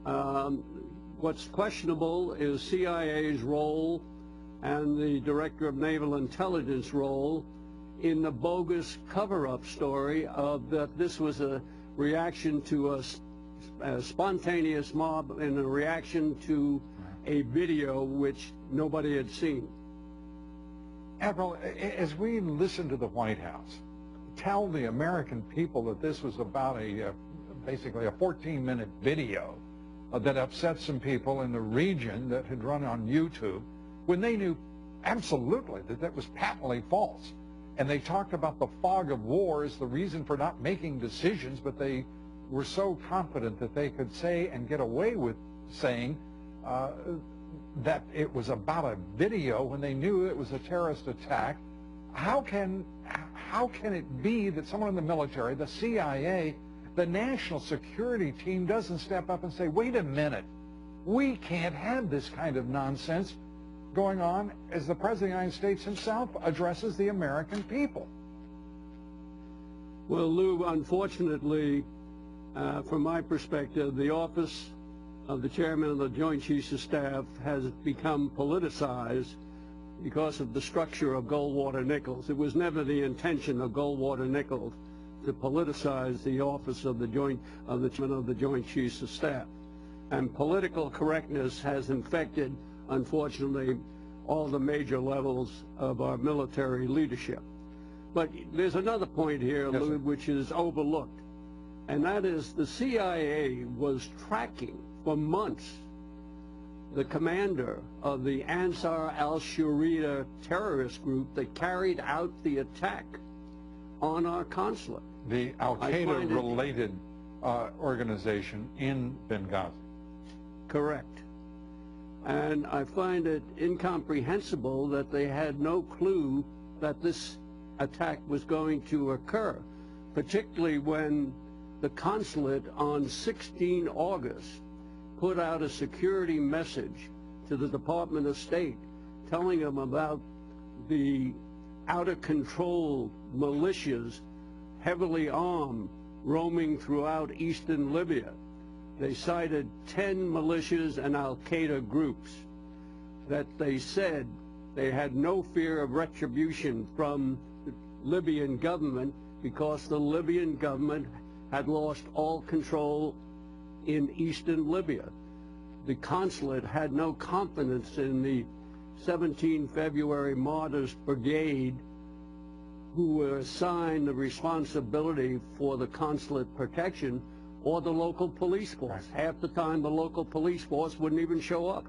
What's questionable is CIA's role and the Director of Naval Intelligence role in the bogus cover-up story of that this was a reaction to a spontaneous mob and a reaction to a video which nobody had seen. Admiral, as we listen to the White House tell the American people that this was about basically a 14-minute video that upset some people in the region that had run on YouTube, when they knew absolutely that that was patently false. And they talked about the fog of war as the reason for not making decisions, but they were so confident that they could say and get away with saying that it was about a video when they knew it was a terrorist attack. How can it be that someone in the military, the CIA, the national security team doesn't step up and say, wait a minute, we can't have this kind of nonsense going on as the President of the United States himself addresses the American people? Well, Lou, unfortunately, from my perspective, the office of the Chairman of the Joint Chiefs of Staff has become politicized because of the structure of Goldwater Nichols. It was never the intention of Goldwater Nichols to politicize the office of the Chairman of the Joint Chiefs of Staff. And political correctness has infected, unfortunately, all the major levels of our military leadership. But there's another point here, yes, Lou, which is overlooked, and that is the CIA was tracking for months the commander of the Ansar al-Sharia terrorist group that carried out the attack on our consulate. The Al-Qaeda-related organization in Benghazi. Correct. And I find it incomprehensible that they had no clue that this attack was going to occur, particularly when the consulate on 16 August put out a security message to the Department of State telling them about the out-of-control militias, heavily armed, roaming throughout eastern Libya. They cited 10 militias and al-Qaeda groups that they said they had no fear of retribution from the Libyan government because the Libyan government had lost all control in eastern Libya. The consulate had no confidence in the 17 February Martyrs Brigade, who were assigned the responsibility for the consulate protection, or the local police force. Half the time the local police force wouldn't even show up.